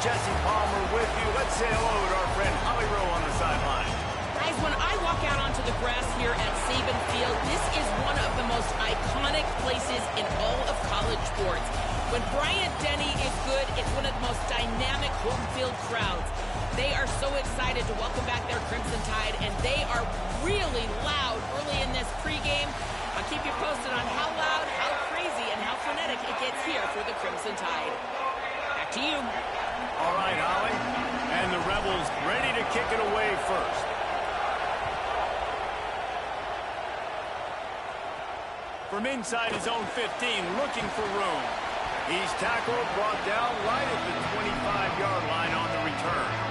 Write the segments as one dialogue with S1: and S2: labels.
S1: Jesse Palmer with you. Let's say hello to our friend Holly Rowe on the sideline.
S2: Guys, when I walk out onto the grass here at Saban Field, this is one of the most iconic places in all of college sports. When Bryant Denny is good, it's one of the most dynamic home field crowds. They are so excited to welcome back their Crimson Tide, and they are really loud early in this pregame. I'll keep you posted on how loud, how crazy, and how frenetic it gets here for the Crimson Tide. Back to you.
S1: All right, Holly. And the Rebels ready to kick it away first. From inside his own 15, looking for room. He's tackled, brought down right at the 25-yard line on the return.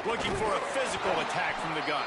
S1: Looking for a physical attack from the gun.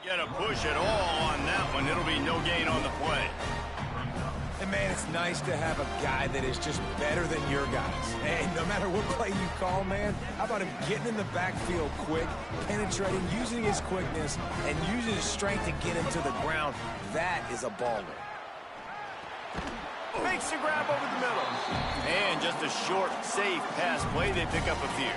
S1: Get a push at all on that one. It'll be no gain on the play.
S3: And, man, it's nice to have a guy that is just better than your guys. Hey, no matter what play you call, man, how about him getting in the backfield quick, penetrating, using his quickness, and using his strength to get into the ground. That is a baller.
S1: Makes the grab over the middle. And just a short, safe pass play. They pick up a few.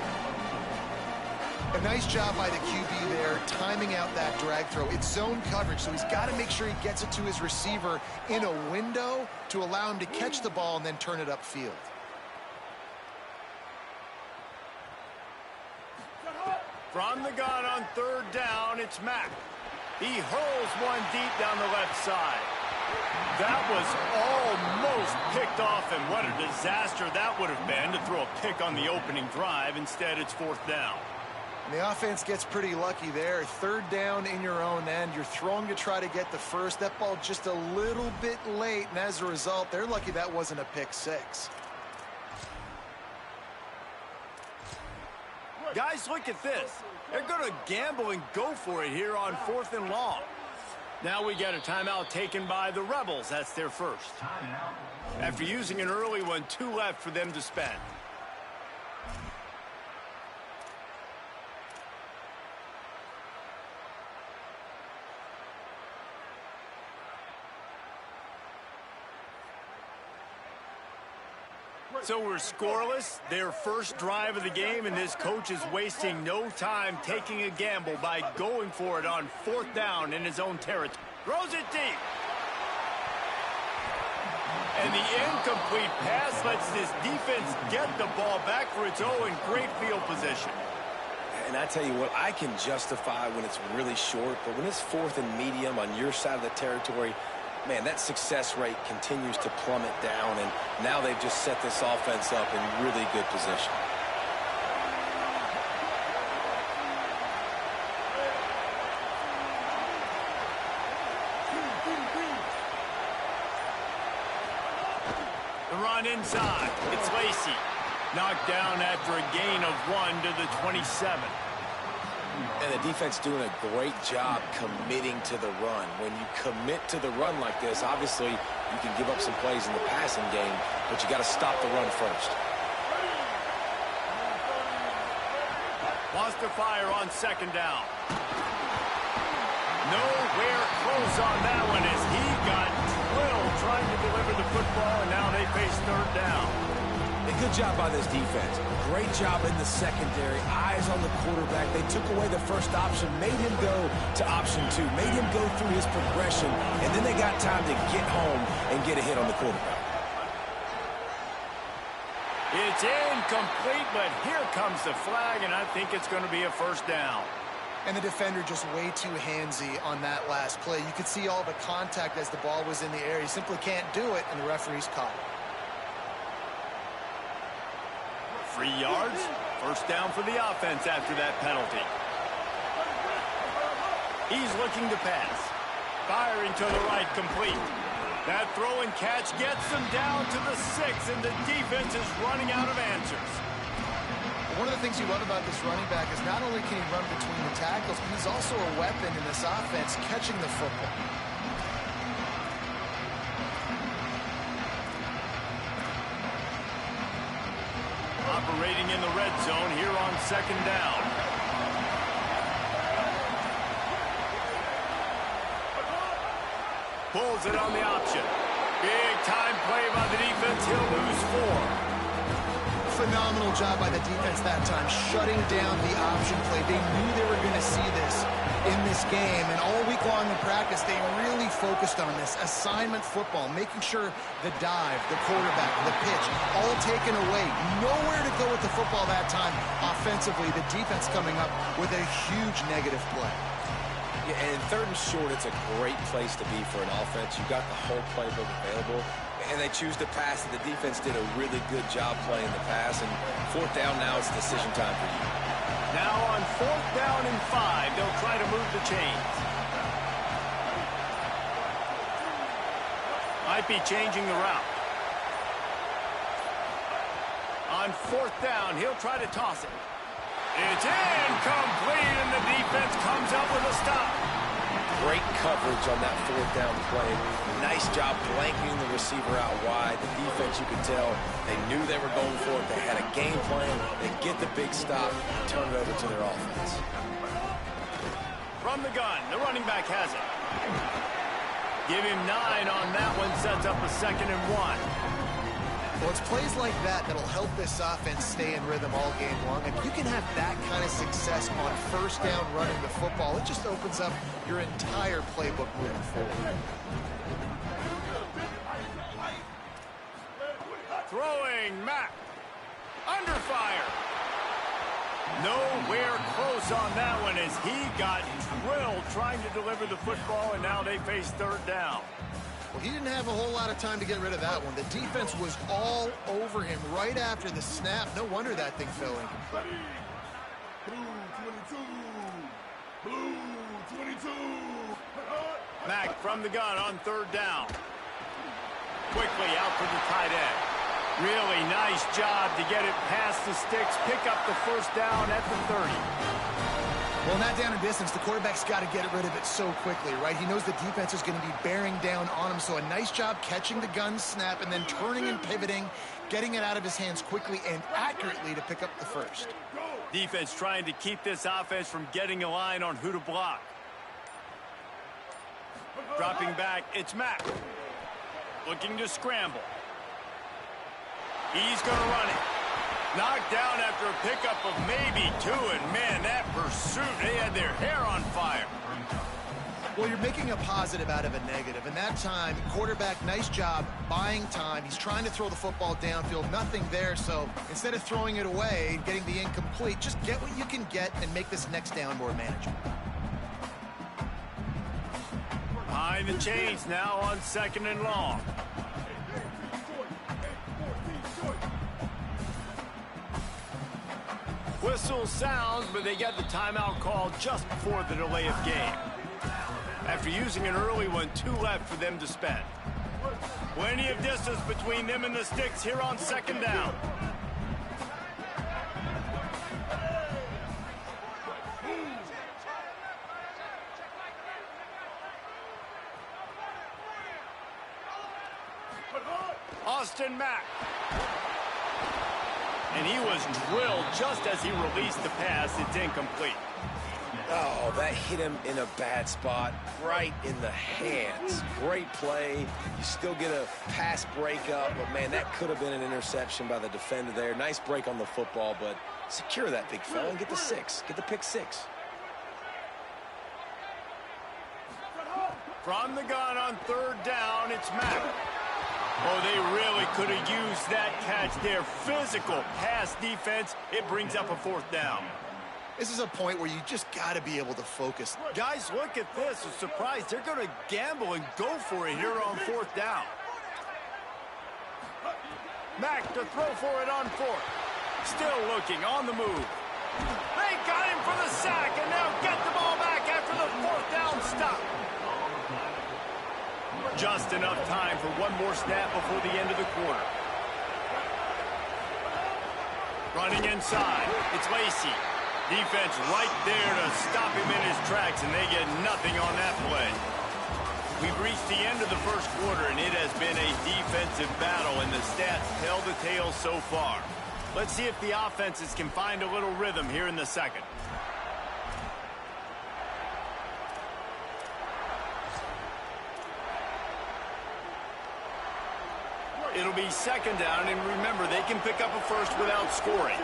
S4: A nice job by the QB there, timing out that drag throw. It's zone coverage, so he's got to make sure he gets it to his receiver in a window to allow him to catch the ball and then turn it upfield.
S1: From the gun on third down, it's Mack. He hurls one deep down the left side. That was almost picked off, and what a disaster that would have been to throw a pick on the opening drive. Instead, it's fourth down.
S4: And the offense gets pretty lucky there. Third down in your own end. You're throwing to try to get the first. That ball just a little bit late, and as a result, they're lucky that wasn't a pick six.
S1: Guys, look at this. They're going to gamble and go for it here on 4th and long. Now we get a timeout taken by the Rebels. That's their first. After using an early one, 2 left for them to spend. So we're scoreless, their first drive of the game, and this coach is wasting no time taking a gamble by going for it on 4th down in his own territory. Throws it deep. And the incomplete pass lets this defense get the ball back for its own great field position.
S3: And I tell you what, I can justify when it's really short, but when it's 4th and medium on your side of the territory, man, that success rate continues to plummet down, and now they've just set this offense up in really good position.
S1: The run inside. It's Lacey. Knocked down after a gain of 1 to the 27.
S3: And the defense doing a great job committing to the run. When you commit to the run like this, obviously you can give up some plays in the passing game, but you got to stop the run first.
S1: Wants to fire on 2nd down. Nowhere close on that one as he got drilled trying to deliver the football, and now they face 3rd down.
S3: A good job by this defense. Great job in the secondary. Eyes on the quarterback. They took away the first option, made him go to option 2, made him go through his progression, and then they got time to get home and get a hit on the quarterback.
S1: It's incomplete, but here comes the flag, and I think it's going to be a 1st down.
S4: And the defender just way too handsy on that last play. You could see all the contact as the ball was in the air. He simply can't do it, and the referee's caught it.
S1: 3 yards, 1st down for the offense after that penalty. He's looking to pass. Firing to the right, complete. That throw and catch gets them down to the 6, and the defense is running out of answers.
S4: One of the things you love about this running back is not only can he run between the tackles, but he's also a weapon in this offense catching the football.
S1: Operating in the red zone here on 2nd down. Pulls it on the option. Big time play by the defense. He'll lose 4.
S4: Phenomenal job by the defense that time, shutting down the option play. They knew they were going to see this in this game, and all week long in practice, they really focused on this assignment football, making sure the dive, the quarterback, the pitch, all taken away. Nowhere to go with the football that time. Offensively, the defense coming up with a huge negative play.
S3: Yeah, and 3rd and short, it's a great place to be for an offense. You've got the whole playbook available, and they choose to pass it. The defense did a really good job playing the pass, and 4th down now, it's decision time for you.
S1: Now on 4th down and 5, they'll try to move the chains. Might be changing the route. On 4th down, he'll try to toss it. It's incomplete, and the defense comes up with a stop.
S3: Great coverage on that 4th down play. Nice job blanking the receiver out wide. The defense, you could tell, they knew they were going for it. They had a game plan. They get the big stop, turn it over to their offense.
S1: From the gun, the running back has it. Give him 9 on that one, sets up a 2nd and 1.
S4: Well, it's plays like that that'll help this offense stay in rhythm all game long. If you can have that kind of success on 1st down running the football, it just opens up your entire playbook moving forward.
S1: Throwing, Mack. Under fire. Nowhere close on that one as he got drilled trying to deliver the football, and now they face 3rd down.
S4: Well, he didn't have a whole lot of time to get rid of that one. The defense was all over him right after the snap. No wonder that thing fell incomplete.
S5: Blue 22.
S1: Mack from the gun on 3rd down. Quickly out to the tight end. Really nice job to get it past the sticks, pick up the 1st down at the 30.
S4: Well, in that down and distance, the quarterback's got to get rid of it so quickly, right? He knows the defense is going to be bearing down on him, so a nice job catching the gun snap and then turning and pivoting, getting it out of his hands quickly and accurately to pick up the 1st.
S1: Defense trying to keep this offense from getting a line on who to block. Dropping back, it's Mack. Looking to scramble. He's going to run it. Knocked down after a pickup of maybe 2, and man, that pursuit, they had their hair on fire.
S4: Well, you're making a positive out of a negative. And that time, quarterback, nice job buying time. He's trying to throw the football downfield. Nothing there. So instead of throwing it away and getting the incomplete, just get what you can get and make this next down more manageable.
S1: Behind the chains now on 2nd and long. Whistle sounds, but they get the timeout called just before the delay of game. After using an early one, 2 left for them to spend. Plenty of distance between them and the sticks here on 2nd down. Austin Mack. And he was drilled just as he released the pass. It's incomplete.
S3: Oh, that hit him in a bad spot, right in the hands. Great play. You still get a pass breakup, but, man, that could have been an interception by the defender there. Nice break on the football, but secure that big fella and get the 6. Get the pick 6.
S1: From the gun on 3rd down, it's Mack. Oh, they really could have used that catch there. Physical pass defense. It brings up a 4th down.
S4: This is a point where you just got to be able to focus.
S1: Guys, look at this. I'm surprised they're going to gamble and go for it here on 4th down. Mack to throw for it on 4th. Still looking on the move. They got him for the sack, and now get the ball back after the 4th down stop. Just enough time for one more snap before the end of the quarter. Running inside, it's Lacey. Defense right there to stop him in his tracks, and they get nothing on that play. We've reached the end of the first quarter, and it has been a defensive battle, and the stats tell the tale so far. Let's see if the offenses can find a little rhythm here in the second. It'll be 2nd down, and remember, they can pick up a first without scoring.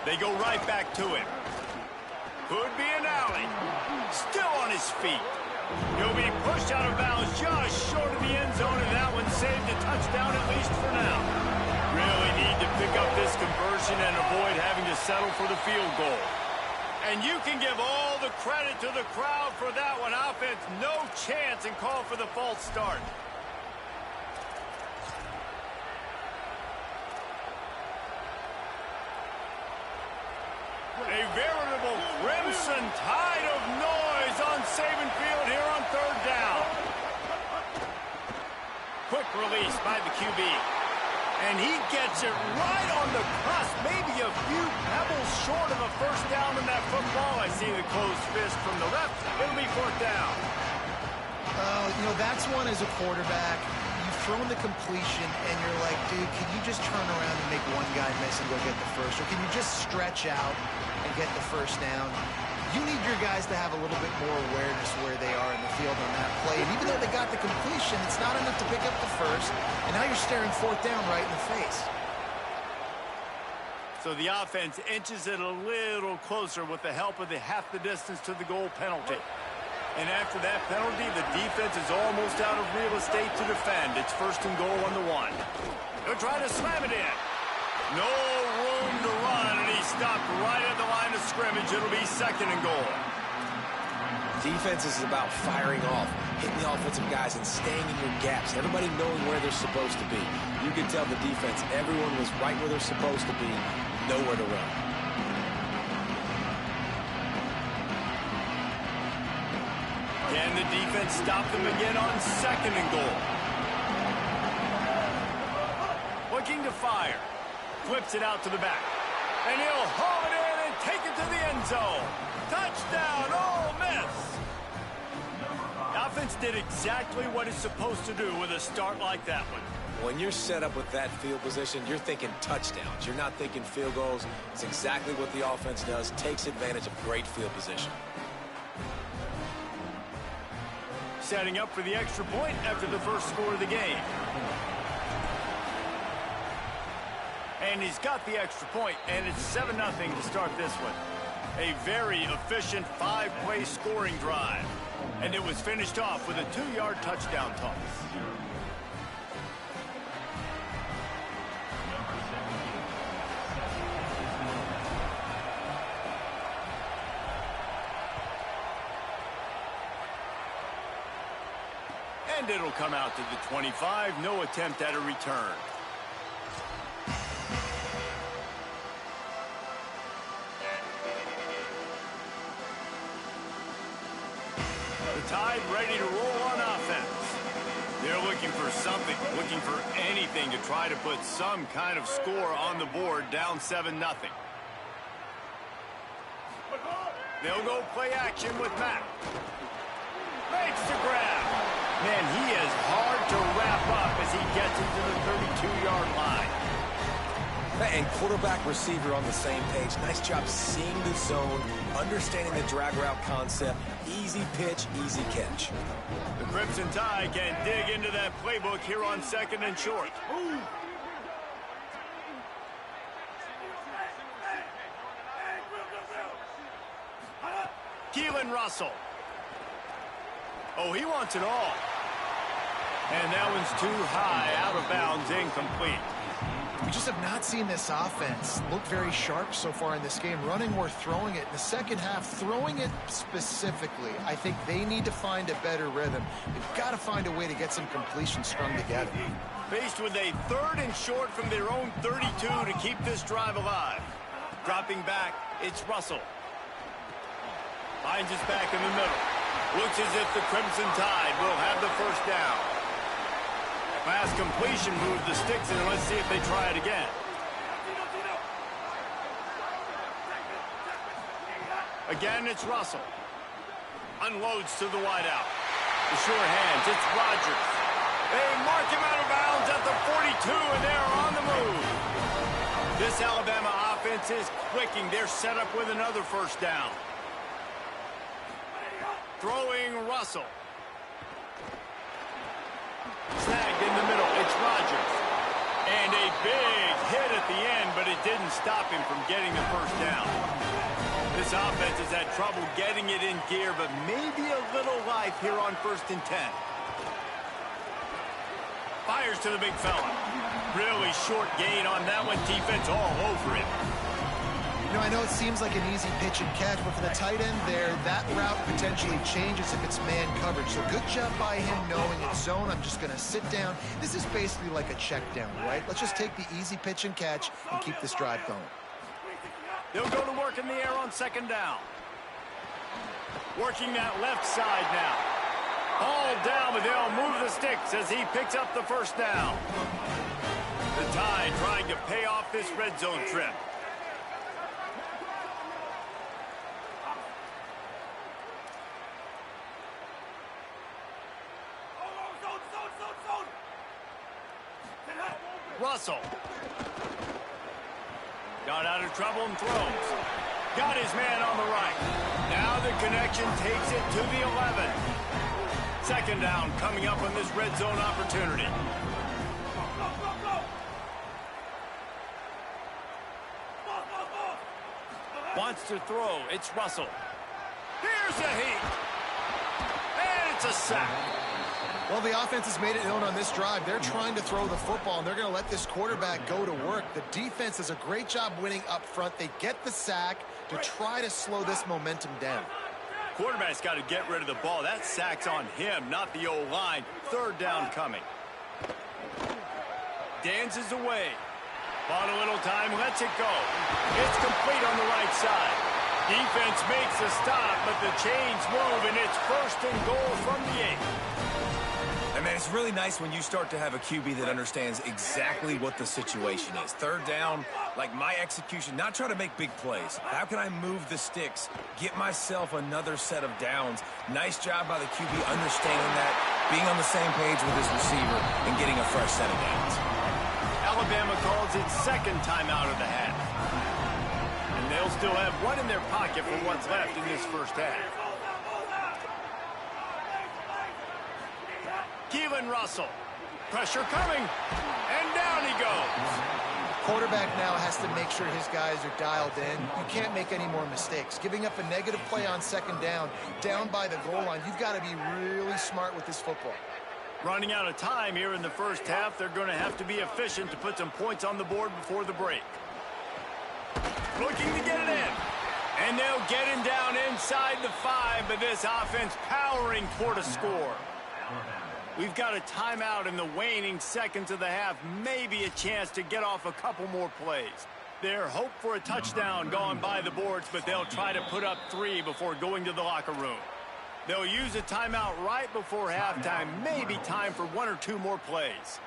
S1: They go right back to him. Could be an alley. Still on his feet. He'll be pushed out of bounds just short of the end zone, and that one saved a touchdown at least for now. Really need to pick up this conversion and avoid having to settle for the field goal. And you can give all the credit to the crowd for that one. Offense, no chance, and call for the false start. A veritable crimson tide of noise on Saban Field here on 3rd down. Quick release by the QB. And he gets it right on the cusp, maybe a few pebbles short of a 1st down in that football. I see the closed fist from the ref. It'll be 4th down.
S4: You know, that's one as a quarterback. You've thrown the completion, and you're like, dude, can you just turn around and make one guy miss and go get the first? Or can you just stretch out and get the 1st down? You need your guys to have a little bit more awareness where they are in the field on that play. And even though they got the completion, it's not enough to pick up the first. And now you're staring 4th down right in the face.
S1: So the offense inches it a little closer with the help of the half the distance to the goal penalty. And after that penalty, the defense is almost out of real estate to defend. It's 1st and goal on the 1. They'll try to slam it in. No room to run, and he stopped right at the line of scrimmage. It'll be 2nd and goal.
S3: Defense is about firing off, hitting the offensive guys, and staying in your gaps. Everybody knowing where they're supposed to be. You can tell the defense, everyone was right where they're supposed to be, nowhere to run.
S1: Can the defense stop them again on 2nd and goal? Looking to fire. Flips it out to the back. And he'll haul it in and take it to the end zone. Touchdown, Ole Miss. The offense did exactly what it's supposed to do with a start like that one.
S3: When you're set up with that field position, you're thinking touchdowns. You're not thinking field goals. It's exactly what the offense does. Takes advantage of great field position.
S1: Setting up for the extra point after the first score of the game. And he's got the extra point, and it's 7-0 to start this one. A very efficient 5-play scoring drive. And it was finished off with a 2-yard touchdown toss. And it'll come out to the 25. No attempt at a return. The Tide ready to roll on offense. They're looking for something, looking for anything to try to put some kind of score on the board, down 7-0. They'll go play action with Matt. Makes the grab. Man, he is hard to wrap up as he gets into the 32-yard line.
S3: And quarterback receiver on the same page. Nice job seeing the zone, understanding the drag route concept. Easy pitch, easy catch.
S1: The Crimson Tide can dig into that playbook here on 2nd and short. Keelan Russell. Oh, he wants it all. And that one's too high, out of bounds, incomplete.
S4: We just have not seen this offense look very sharp so far in this game, running or throwing it. In the second half, throwing it specifically, I think they need to find a better rhythm. They've got to find a way to get some completions strung together.
S1: Faced with a 3rd and short from their own 32 to keep this drive alive. Dropping back, it's Russell. Finds his back in the middle. Looks as if the Crimson Tide will have the first down. Pass completion moved the sticks in. Let's see if they try it again. Again, it's Russell. Unloads to the wideout. The sure hands, it's Rodgers. They mark him out of bounds at the 42, and they're on the move. This Alabama offense is clicking. They're set up with another first down. Throwing Russell. Snagged in the middle, it's Rodgers. And a big hit at the end, but it didn't stop him from getting the first down. This offense has had trouble getting it in gear, but maybe a little life here on 1st and 10. Fires to the big fella. Really short gain on that one. Defense all over him.
S4: You know, I know it seems like an easy pitch and catch, but for the tight end there, that route potentially changes if it's man coverage. So good job by him knowing it's zone. I'm just going to sit down. This is basically like a check down, right? Let's just take the easy pitch and catch and keep this drive going.
S1: They'll go to work in the air on 2nd down. Working that left side now. All down, but they'll move the sticks as he picks up the first down. The Tide trying to pay off this red zone trip. Russell. Got out of trouble and throws. Got his man on the right. Now the connection takes it to the 11. 2nd down coming up on this red zone opportunity. Wants to throw. It's Russell. Here's a heat. And it's a sack.
S4: Well, the offense has made it known on this drive. They're trying to throw the football, and they're going to let this quarterback go to work. The defense does a great job winning up front. They get the sack to try to slow this momentum down.
S1: Quarterback's got to get rid of the ball. That sack's on him, not the O-line. 3rd down coming. Dances away. Bought a little time, lets it go. It's complete on the right side. Defense makes a stop, but the chains move, and it's 1st and goal from the 8.
S3: And man, it's really nice when you start to have a QB that understands exactly what the situation is. 3rd down, like my execution, not trying to make big plays. How can I move the sticks, get myself another set of downs? Nice job by the QB understanding that, being on the same page with his receiver, and getting a fresh set of downs.
S1: Alabama calls its 2nd timeout of the half. And they'll still have one in their pocket for what's left in this first half. Keelan Russell. Pressure coming. And down he goes.
S4: Quarterback now has to make sure his guys are dialed in. You can't make any more mistakes. Giving up a negative play on second down by the goal line, you've got to be really smart with this football.
S1: Running out of time here in the first half, they're going to have to be efficient to put some points on the board before the break. Looking to get it in. And they'll get him down inside the 5, but this offense powering toward a score. We've got a timeout in the waning seconds of the half. Maybe a chance to get off a couple more plays. Their hope for a touchdown gone by the boards, but they'll try to put up 3 before going to the locker room. They'll use a timeout right before halftime. Maybe time for 1 or 2 more plays.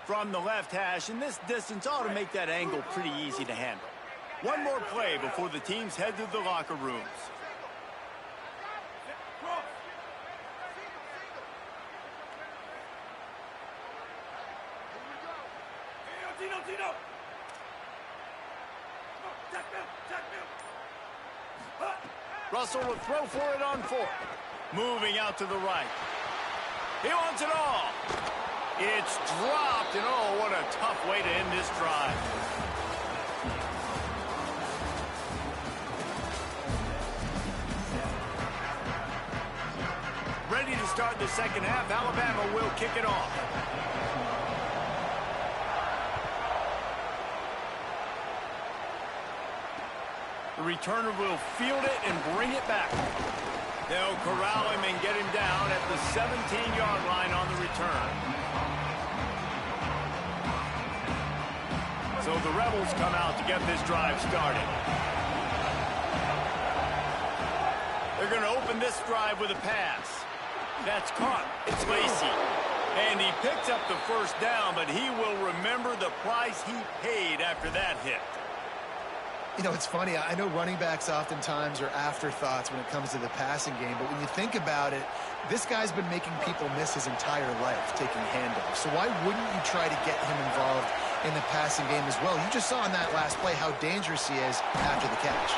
S1: From the left hash, and this distance ought to make that angle pretty easy to handle. 1 more play before the teams head to the locker rooms. Russell will throw for it on 4th. Moving out to the right. He wants it all. It's dropped, and oh, what a tough way to end this drive. Ready to start the second half. Alabama will kick it off. The returner will field it and bring it back. They'll corral him and get him down at the 17-yard line on the return. So the Rebels come out to get this drive started. They're going to open this drive with a pass. That's caught. It's Lacey. And he picks up the first down, but he will remember the price he paid after that hit.
S4: You know, it's funny. I know running backs oftentimes are afterthoughts when it comes to the passing game, but when you think about it, this guy's been making people miss his entire life taking handoffs. So why wouldn't you try to get him involved in the passing game as well? You just saw in that last play how dangerous he is after the catch.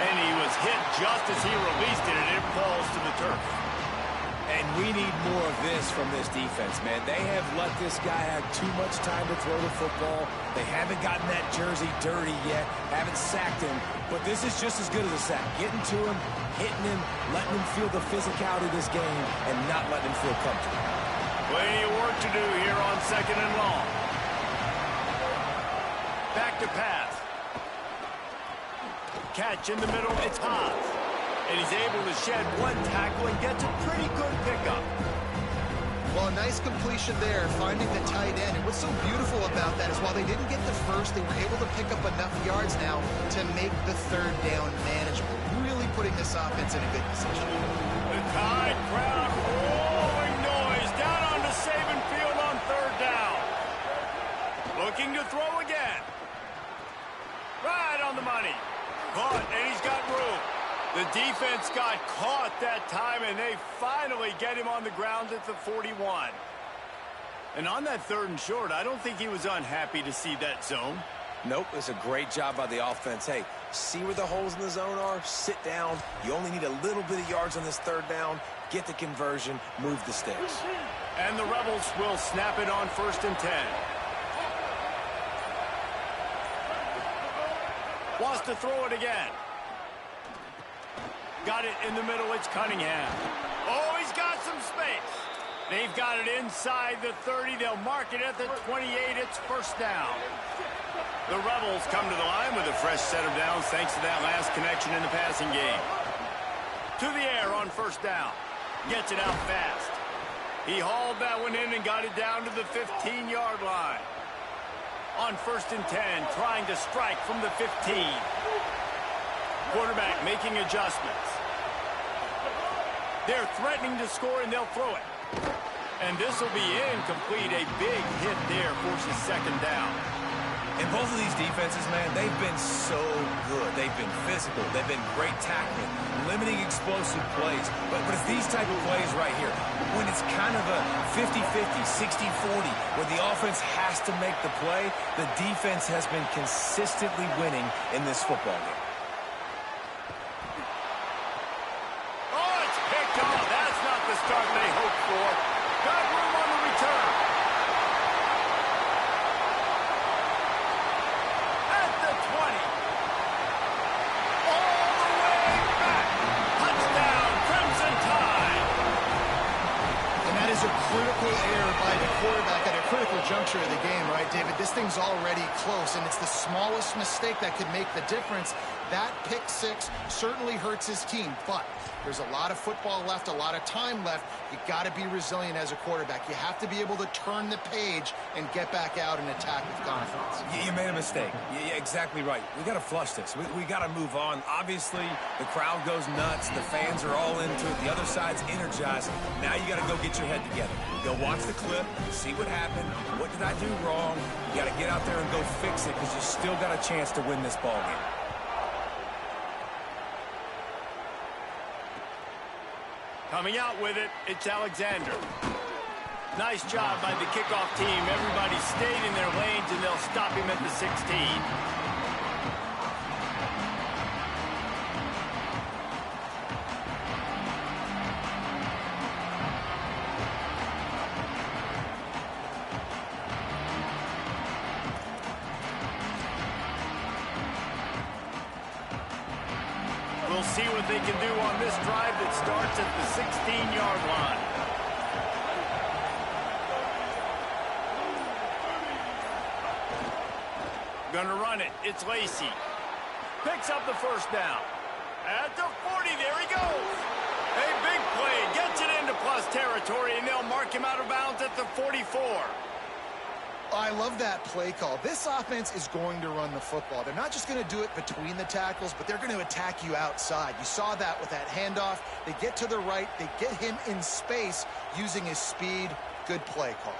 S1: And he was hit just as he released it, and it falls to the turf.
S3: And we need more of this from this defense, man. They have let this guy have too much time to throw the football. They haven't gotten that jersey dirty yet, haven't sacked him. But this is just as good as a sack. Getting to him, hitting him, letting him feel the physicality of this game, and not letting him feel comfortable.
S1: Plenty of work to do here on second and long. Back to pass. Catch in the middle, it's Haas. And he's able to shed 1 tackle and gets a pretty good pickup.
S4: Well, a nice completion there, finding the tight end. And what's so beautiful about that is while they didn't get the first, they were able to pick up enough yards now to make the 3rd down manageable. Really putting this offense in a good position.
S1: The Tide crowd rolling noise down onto Saban Field on 3rd down. Looking to throw again. Right on the money. Caught, and he's got room. The defense got caught that time, and they finally get him on the ground at the 41. And on that 3rd and short, I don't think he was unhappy to see that zone.
S3: Nope, it's a great job by the offense. Hey, see where the holes in the zone are, sit down. You only need a little bit of yards on this 3rd down, get the conversion, move the sticks.
S1: And the Rebels will snap it on 1st and 10. Wants to throw it again. Got it in the middle, it's Cunningham. Oh, he's got some space. They've got it inside the 30. They'll mark it at the 28. It's 1st down. The Rebels come to the line with a fresh set of downs thanks to that last connection in the passing game. To the air on 1st down. Gets it out fast. He hauled that one in and got it down to the 15-yard line. On 1st and 10, trying to strike from the 15. Quarterback making adjustments. They're threatening to score, and they'll throw it. And this will be incomplete. A big hit there forces 2nd down.
S3: And both of these defenses, man, they've been so good. They've been physical. They've been great tackling, limiting explosive plays. But it's these type of plays right here, when it's kind of a 50-50, 60-40, where the offense has to make the play, the defense has been consistently winning in this football game.
S1: Start they hoped for. Got room on the return.
S4: nature of the game, right, David? This thing's already close, and it's the smallest mistake that could make the difference. That pick six certainly hurts his team, but there's a lot of football left, a lot of time left. You got to be resilient as a quarterback. You have to be able to turn the page and get back out and attack with confidence.
S3: You made a mistake. Yeah, exactly right. We got to flush this. We got to move on. Obviously, the crowd goes nuts. The fans are all into it. The other side's energized. Now you got to go get your head together. Go watch the clip, see what happened. What did I do wrong? You got to get out there and go fix it because you still got a chance to win this ball game.
S1: Coming out with it, it's Alexander. Nice job by the kickoff team. Everybody stayed in their lanes, and they'll stop him at the 16. We'll see what they can do on this drive that starts at the 16-yard line. Gonna run it. It's Lacey. Picks up the first down. At the 40, there he goes. A big play. Gets it into plus territory, and they'll mark him out of bounds at the 44.
S4: I love that play call. This offense is going to run the football. They're not just going to do it between the tackles, but they're going to attack you outside. You saw that with that handoff. They get to the right. They get him in space using his speed. Good play call.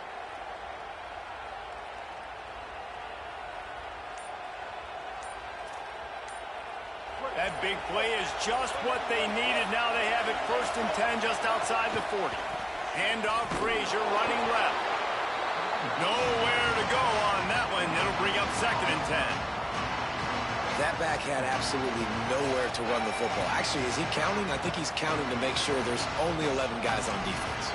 S1: That big play is just what they needed. Now they have it 1st and 10 just outside the 40. Handoff, Frazier running left. Nowhere to go on that one. It'll bring up 2nd and 10.
S6: That back had absolutely nowhere to run the football. Actually, is he counting? I think he's counting to make sure there's only 11 guys on defense.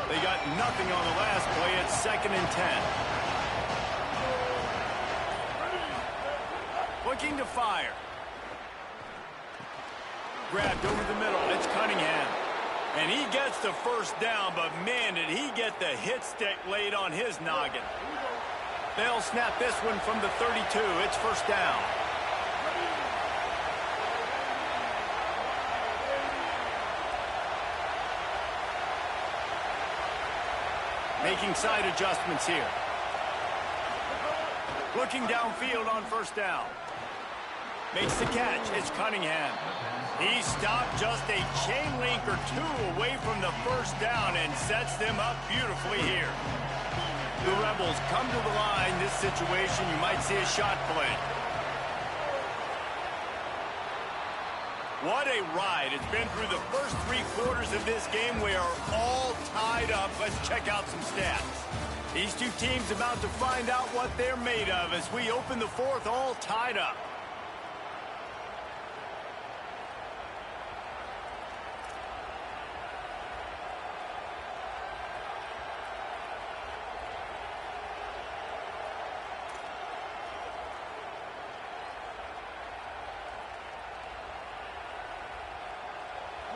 S1: They got nothing on the last play. It's 2nd and 10. Looking to fire. Grabbed over the middle. It's Cunningham. And he gets the first down, but man, did he get the hit stick laid on his noggin. They'll snap this one from the 32. It's 1st down. Making side adjustments here. Looking downfield on 1st down. Makes the catch. It's Cunningham. He stopped just a chain link or two away from the 1st down and sets them up beautifully here. The Rebels come to the line. This situation, you might see a shot play. What a ride. It's been through the first 3 quarters of this game. We are all tied up. Let's check out some stats. These two teams about to find out what they're made of as we open the 4th all tied up.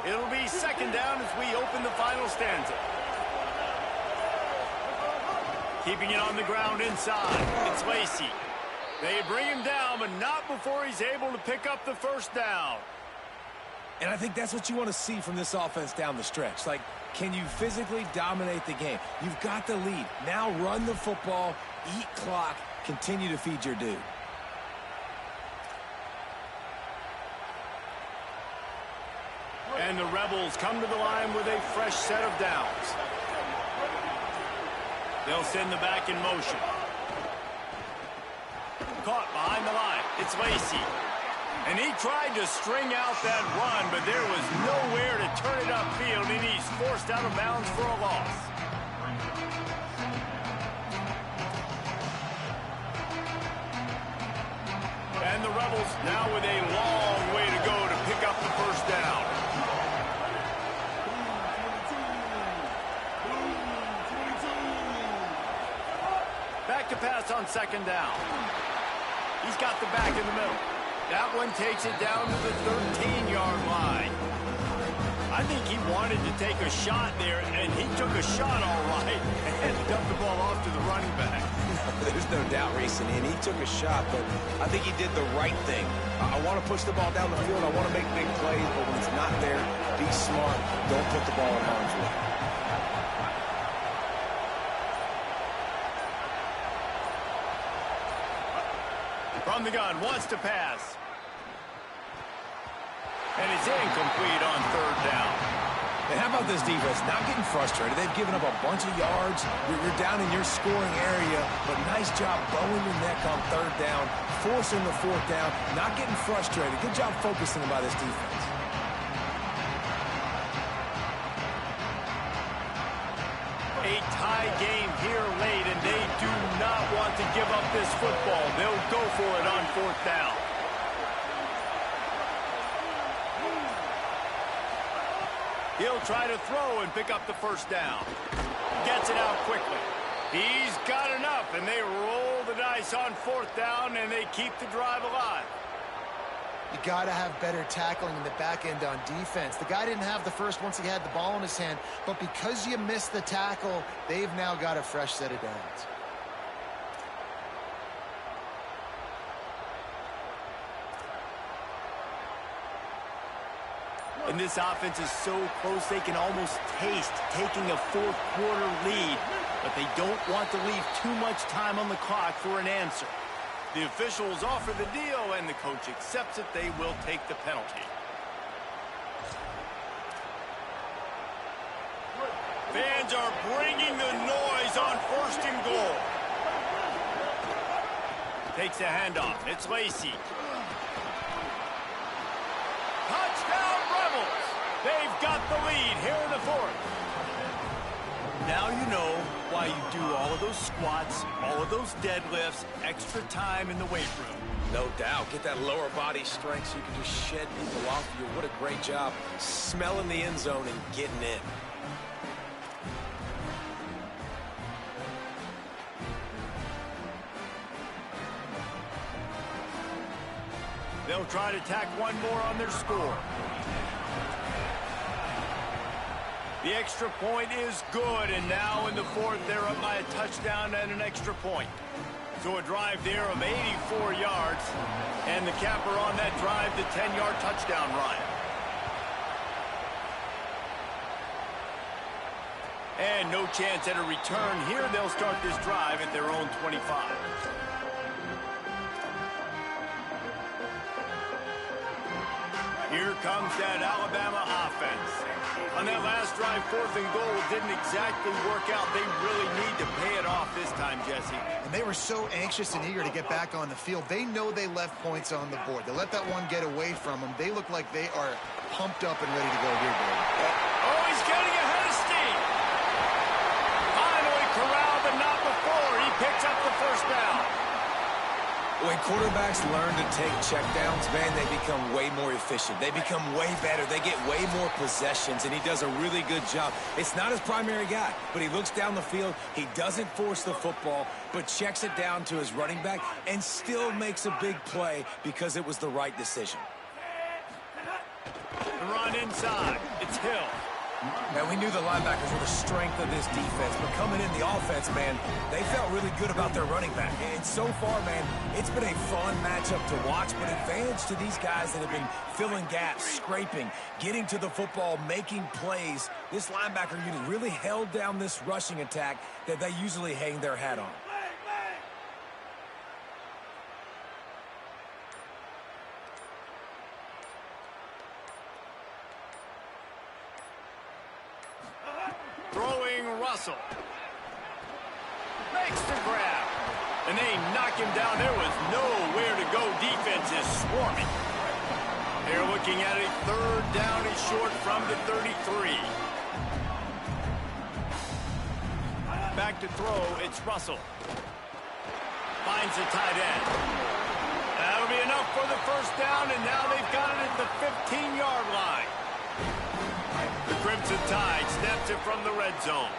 S1: It'll be 2nd down as we open the final stanza. Keeping it on the ground inside. It's Lacey. They bring him down, but not before he's able to pick up the 1st down.
S3: And I think that's what you want to see from this offense down the stretch. Like, can you physically dominate the game? You've got the lead. Now run the football, eat clock, continue to feed your dude.
S1: And the Rebels come to the line with a fresh set of downs. They'll send the back in motion. Caught behind the line. It's Lacey. And he tried to string out that run, but there was nowhere to turn it upfield, and he's forced out of bounds for a loss. And the Rebels now with a long way to go to pick up the 1st down. Back to pass on 2nd down. He's got the back in the middle. That one takes it down to the 13-yard line. I think he wanted to take a shot there, and he took a shot all right and dumped the ball off to the running back.
S6: There's no doubt, Reese, and he took a shot, but I think he did the right thing. I want to push the ball down the field. I want to make big plays, but when it's not there, be smart. Don't put the ball in harm's way.
S1: From the gun, wants to pass. And it's incomplete on third down.
S3: And how about this defense? Not getting frustrated. They've given up a bunch of yards. You're down in your scoring area, but nice job bowing your neck on third down, forcing the fourth down, not getting frustrated. Good job focusing by this defense.
S1: A tie game here late, and they do not want to give up this football. They'll go for it on fourth down. He'll try to throw and pick up the first down. Gets it out quickly. He's got enough, and they roll the dice on fourth down, and they keep the drive alive.
S4: You got to have better tackling in the back end on defense. The guy didn't have the first once he had the ball in his hand, but because you missed the tackle, they've now got a fresh set of downs.
S1: And this offense is so close they can almost taste taking a fourth quarter lead, but they don't want to leave too much time on the clock for an answer. The officials offer the deal, and the coach accepts it. They will take the penalty. Fans are bringing the noise on first and goal. Takes a handoff. It's Lacey. Touchdown Rebels! They've got the lead here in the fourth. Now you know why you do all of those squats, all of those deadlifts, extra time in the weight room.
S6: No doubt. Get that lower body strength so you can just shed people off you. What a great job smelling the end zone and getting in.
S1: They'll try to tack one more on their score. The extra point is good, and now in the fourth, they're up by a touchdown and an extra point. So a drive there of 84 yards, and the capper on that drive, the 10-yard touchdown run. And no chance at a return here. They'll start this drive at their own 25. Here comes that Alabama offense. On that last drive, fourth and goal didn't exactly work out. They really need to pay it off this time, Jesse.
S4: And they were so anxious and eager to get back on the field. They know they left points on the board. They let that one get away from them. They look like they are pumped up and ready to go here, Greg.
S1: Oh, he's getting ahead of steam. Finally corralled, but not before. He picks up the first down.
S3: When quarterbacks learn to take checkdowns, man, they become way more efficient. They become way better. They get way more possessions, and he does a really good job. It's not his primary guy, but he looks down the field. He doesn't force the football, but checks it down to his running back and still makes a big play because it was the right decision.
S1: The run inside. It's Hill.
S3: Now, we knew the linebackers were the strength of this defense, but coming in the offense, man, they felt really good about their running back. And so far, man, it's been a fun matchup to watch, but advantage to these guys that have been filling gaps, scraping, getting to the football, making plays. This linebacker unit really held down this rushing attack that they usually hang their hat on.
S1: Throwing Russell. Makes the grab. And they knock him down. There was nowhere to go. Defense is swarming. They're looking at a third down and short from the 33. Back to throw. It's Russell. Finds the tight end. That'll be enough for the first down, and now they've got it at the 15-yard line. The Crimson Tide snaps it from the red zone.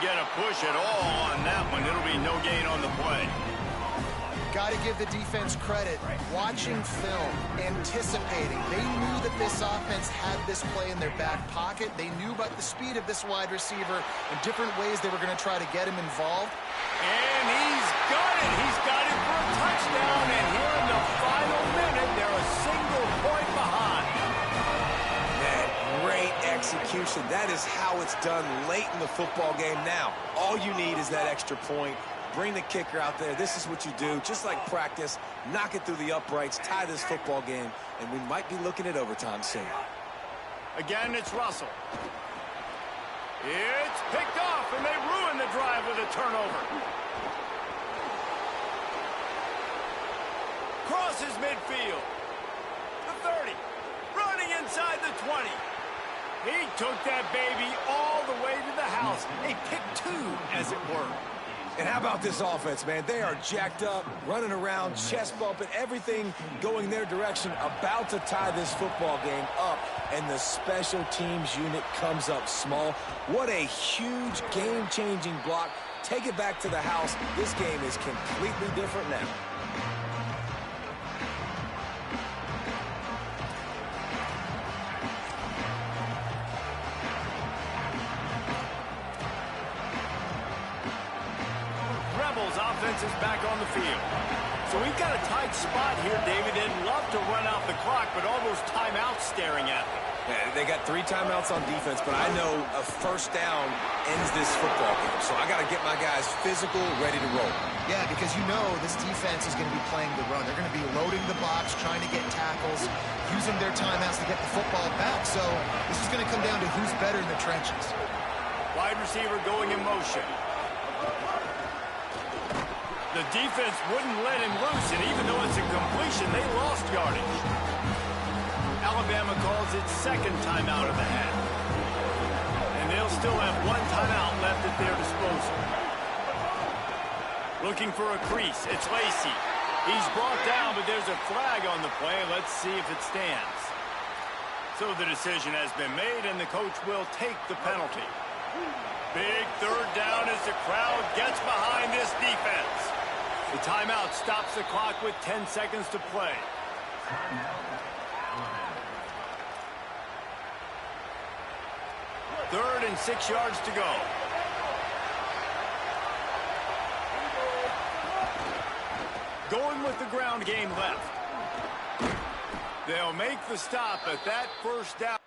S1: get a push at all on that one. It'll be no gain on the play.
S4: Got to give the defense credit. Watching film, anticipating. They knew that this offense had this play in their back pocket. They knew about the speed of this wide receiver and different ways they were going to try to get him involved.
S1: And he's got it. He's got it for a touchdown. And here in the final minute, they're a single point behind.
S6: Man, great execution. That is how it's done late in the football game. Now, all you need is that extra point. Bring the kicker out there. This is what you do. Just like practice, knock it through the uprights, tie this football game, and we might be looking at overtime soon.
S1: Again, it's Russell. It's picked off, and they ruin the drive with a turnover. Crosses midfield. The 30. Running inside the 20. He took that baby all the way to the house. A pick two, as it were.
S3: And how about this offense, man? They are jacked up, running around, chest bumping, everything going their direction, about to tie this football game up, and the special teams unit comes up small. What a huge game-changing block. Take it back to the house. This game is completely different now.
S1: Offense is back on the field. So we've got a tight spot here, David. They'd love to run out the clock, but all those timeouts staring at them.
S6: Yeah, they got 3 timeouts on defense, but I know a first down ends this football game. So I got to get my guys physical, ready to roll.
S4: Yeah, because you know this defense is going to be playing the run. They're going to be loading the box, trying to get tackles, using their timeouts to get the football back. So this is going to come down to who's better in the trenches.
S1: Wide receiver going in motion. The defense wouldn't let him loose, and even though it's a completion, they lost yardage. Alabama calls its second timeout of the half. And they'll still have 1 timeout left at their disposal. Looking for a crease. It's Lacey. He's brought down, but there's a flag on the play. Let's see if it stands. So the decision has been made, and the coach will take the penalty. Big third down as the crowd gets behind this defense. The timeout stops the clock with 10 seconds to play. Third and 6 yards to go. Going with the ground game left. They'll make the stop at that first down.